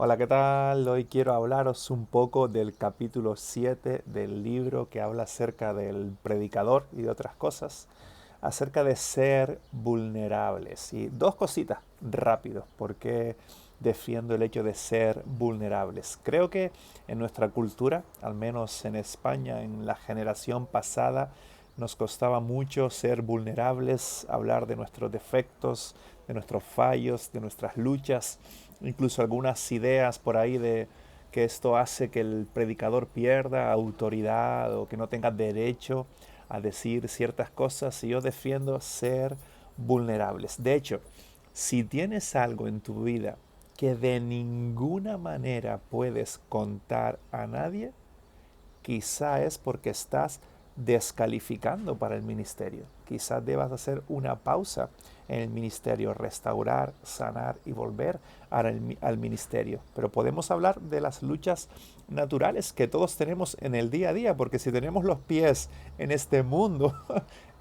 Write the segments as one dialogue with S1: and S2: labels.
S1: Hola, ¿qué tal? Hoy quiero hablaros un poco del capítulo 7 del libro que habla acerca del predicador y de otras cosas, acerca de ser vulnerables. Y dos cositas rápido, porque defiendo el hecho de ser vulnerables. Creo que en nuestra cultura, al menos en España, en la generación pasada, nos costaba mucho ser vulnerables, hablar de nuestros defectos, de nuestros fallos, de nuestras luchas, incluso algunas ideas por ahí de que esto hace que el predicador pierda autoridad o que no tenga derecho a decir ciertas cosas. Y yo defiendo ser vulnerables. De hecho, si tienes algo en tu vida que de ninguna manera puedes contar a nadie, quizá es porque estás descalificando para el ministerio. Quizás debas hacer una pausa en el ministerio, restaurar, sanar y volver al ministerio. Pero podemos hablar de las luchas naturales que todos tenemos en el día a día, porque si tenemos los pies en este mundo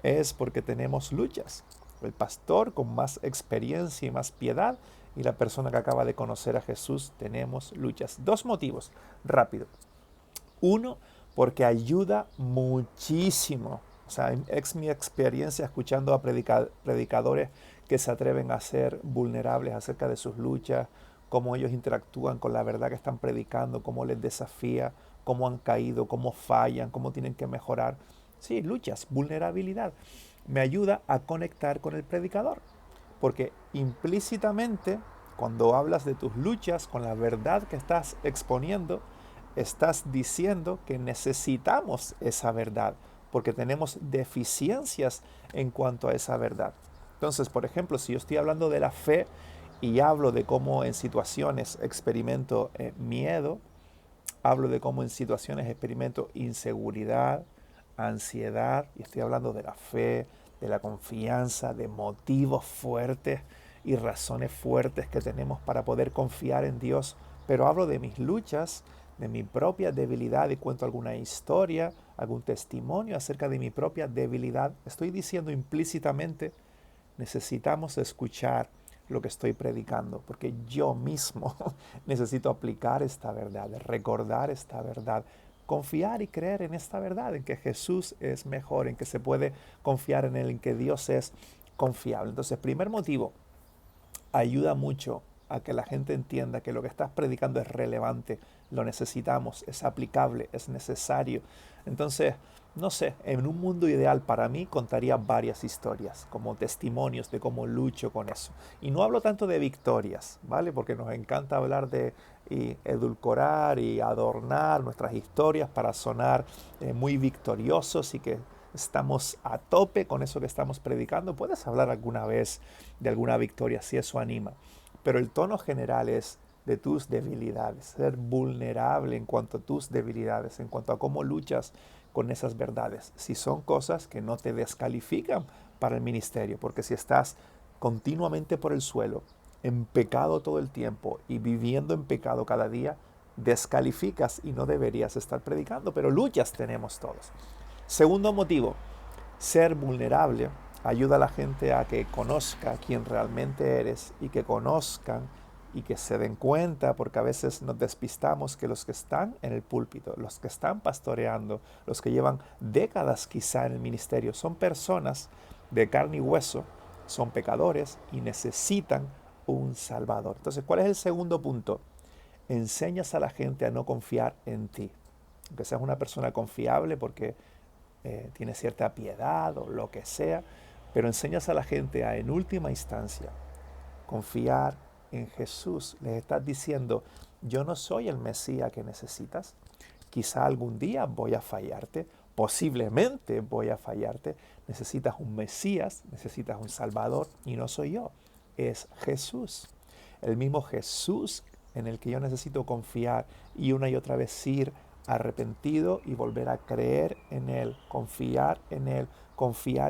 S1: es porque tenemos luchas. El pastor con más experiencia y más piedad y la persona que acaba de conocer a Jesús tenemos luchas. Dos motivos, rápido. Uno, porque ayuda muchísimo. O sea, es mi experiencia escuchando a predicadores que se atreven a ser vulnerables acerca de sus luchas, cómo ellos interactúan con la verdad que están predicando, cómo les desafía, cómo han caído, cómo fallan, cómo tienen que mejorar. Sí, luchas, vulnerabilidad. Me ayuda a conectar con el predicador, porque implícitamente, cuando hablas de tus luchas, con la verdad que estás exponiendo, estás diciendo que necesitamos esa verdad, porque tenemos deficiencias en cuanto a esa verdad. Entonces, por ejemplo, si yo estoy hablando de la fe y hablo de cómo en situaciones experimento miedo, hablo de cómo en situaciones experimento inseguridad, ansiedad, y estoy hablando de la fe, de la confianza, de motivos fuertes y razones fuertes que tenemos para poder confiar en Dios, pero hablo de mis luchas, de mi propia debilidad y cuento alguna historia, algún testimonio acerca de mi propia debilidad. Estoy diciendo implícitamente, necesitamos escuchar lo que estoy predicando, porque yo mismo necesito aplicar esta verdad, recordar esta verdad, confiar y creer en esta verdad, en que Jesús es mejor, en que se puede confiar en Él, en que Dios es confiable. Entonces, primer motivo, ayuda mucho a que la gente entienda que lo que estás predicando es relevante, lo necesitamos, es aplicable, es necesario. Entonces, no sé, en un mundo ideal para mí contaría varias historias, como testimonios de cómo lucho con eso. Y no hablo tanto de victorias, ¿vale? Porque nos encanta hablar de y edulcorar y adornar nuestras historias para sonar muy victoriosos y que estamos a tope con eso que estamos predicando. Puedes hablar alguna vez de alguna victoria si eso anima, pero el tono general es de tus debilidades, ser vulnerable en cuanto a tus debilidades, en cuanto a cómo luchas con esas verdades, si son cosas que no te descalifican para el ministerio, porque si estás continuamente por el suelo, en pecado todo el tiempo y viviendo en pecado cada día, descalificas y no deberías estar predicando, pero luchas tenemos todos. Segundo motivo, ser vulnerable ayuda a la gente a que conozca quién realmente eres y que conozcan y que se den cuenta, porque a veces nos despistamos que los que están en el púlpito, los que están pastoreando, los que llevan décadas quizá en el ministerio, son personas de carne y hueso, son pecadores y necesitan un Salvador. Entonces, ¿cuál es el segundo punto? Enseñas a la gente a no confiar en ti. Aunque seas una persona confiable porque tiene cierta piedad o lo que sea, pero enseñas a la gente a, en última instancia, confiar en Jesús. Les estás diciendo, yo no soy el Mesías que necesitas. Quizá algún día voy a fallarte, posiblemente voy a fallarte. Necesitas un Mesías, necesitas un Salvador y no soy yo, es Jesús. El mismo Jesús en el que yo necesito confiar y una y otra vez ir arrepentido y volver a creer en Él, confiar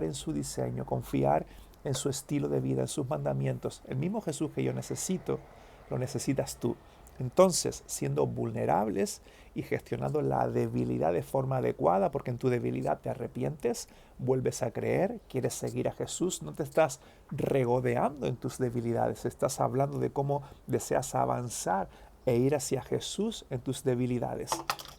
S1: en su diseño, confiar en su estilo de vida, en sus mandamientos. El mismo Jesús que yo necesito, lo necesitas tú. Entonces, siendo vulnerables y gestionando la debilidad de forma adecuada, porque en tu debilidad te arrepientes, vuelves a creer, quieres seguir a Jesús, no te estás regodeando en tus debilidades, estás hablando de cómo deseas avanzar e ir hacia Jesús en tus debilidades.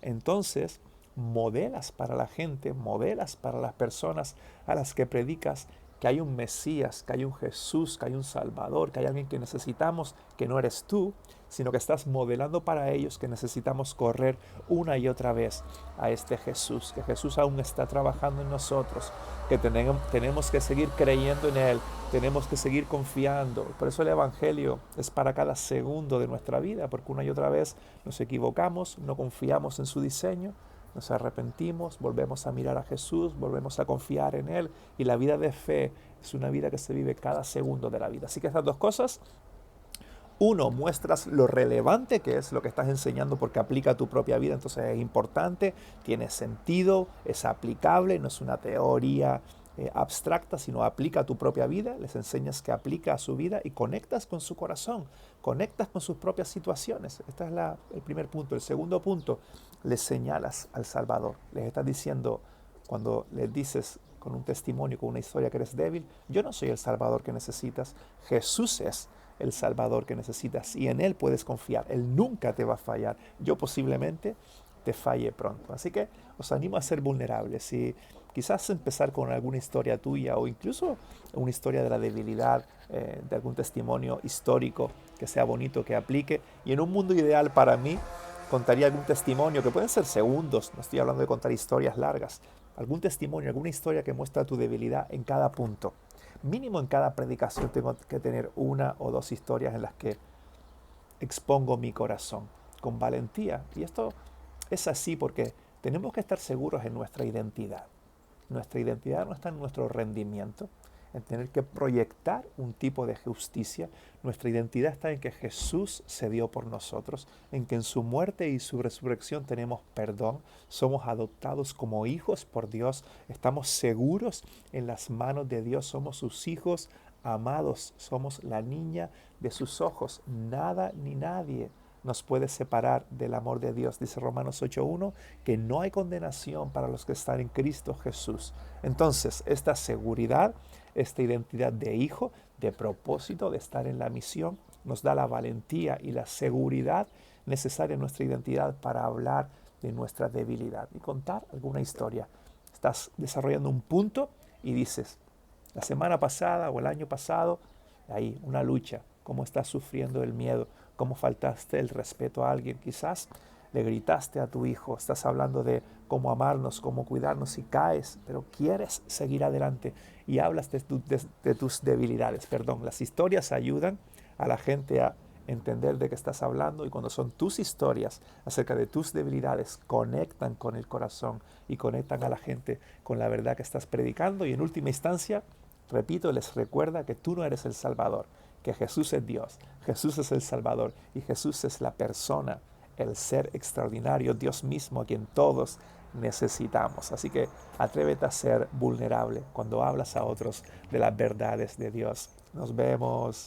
S1: Entonces, modelas para la gente, modelas para las personas a las que predicas que hay un Mesías, que hay un Jesús, que hay un Salvador, que hay alguien que necesitamos, que no eres tú, sino que estás modelando para ellos que necesitamos correr una y otra vez a este Jesús, que Jesús aún está trabajando en nosotros, que tenemos que seguir creyendo en Él, tenemos que seguir confiando. Por eso el Evangelio es para cada segundo de nuestra vida, porque una y otra vez nos equivocamos, no confiamos en su diseño, nos arrepentimos, volvemos a mirar a Jesús, volvemos a confiar en Él, y la vida de fe es una vida que se vive cada segundo de la vida. Así que estas dos cosas: uno, muestras lo relevante que es lo que estás enseñando porque aplica a tu propia vida, entonces es importante, tiene sentido, es aplicable, no es una teoría abstracta, sino aplica a tu propia vida, les enseñas que aplica a su vida y conectas con su corazón, conectas con sus propias situaciones. Este es el primer punto. El segundo punto, les señalas al Salvador, les estás diciendo, cuando les dices con un testimonio, con una historia, que eres débil, yo no soy el Salvador que necesitas, Jesús es el Salvador que necesitas y en Él puedes confiar. Él nunca te va a fallar. Yo posiblemente te falle pronto. Así que os animo a ser vulnerables y quizás empezar con alguna historia tuya o incluso una historia de la debilidad, de algún testimonio histórico que sea bonito, que aplique. Y en un mundo ideal para mí, contaría algún testimonio que pueden ser segundos, no estoy hablando de contar historias largas, algún testimonio, alguna historia que muestra tu debilidad en cada punto. Mínimo en cada predicación tengo que tener una o dos historias en las que expongo mi corazón con valentía. Y esto es así porque tenemos que estar seguros en nuestra identidad. Nuestra identidad no está en nuestro rendimiento, en tener que proyectar un tipo de justicia. Nuestra identidad está en que Jesús se dio por nosotros, en que en su muerte y su resurrección tenemos perdón, somos adoptados como hijos por Dios, estamos seguros en las manos de Dios, somos sus hijos amados, somos la niña de sus ojos. Nada ni nadie nos puede separar del amor de Dios. Dice Romanos 8:1 que no hay condenación para los que están en Cristo Jesús. Entonces, esta seguridad, esta identidad de hijo, de propósito, de estar en la misión, nos da la valentía y la seguridad necesaria en nuestra identidad para hablar de nuestra debilidad y contar alguna historia. Estás desarrollando un punto y dices, la semana pasada o el año pasado, ahí una lucha, cómo estás sufriendo el miedo, cómo faltaste el respeto a alguien, quizás le gritaste a tu hijo, estás hablando de cómo amarnos, cómo cuidarnos y caes, pero quieres seguir adelante y hablas de tus debilidades. Perdón, las historias ayudan a la gente a entender de qué estás hablando y cuando son tus historias acerca de tus debilidades, conectan con el corazón y conectan a la gente con la verdad que estás predicando y en última instancia, repito, les recuerda que tú no eres el Salvador, que Jesús es Dios, Jesús es el Salvador y Jesús es la persona, el ser extraordinario, Dios mismo a quien todos necesitamos. Así que atrévete a ser vulnerable cuando hablas a otros de las verdades de Dios. Nos vemos.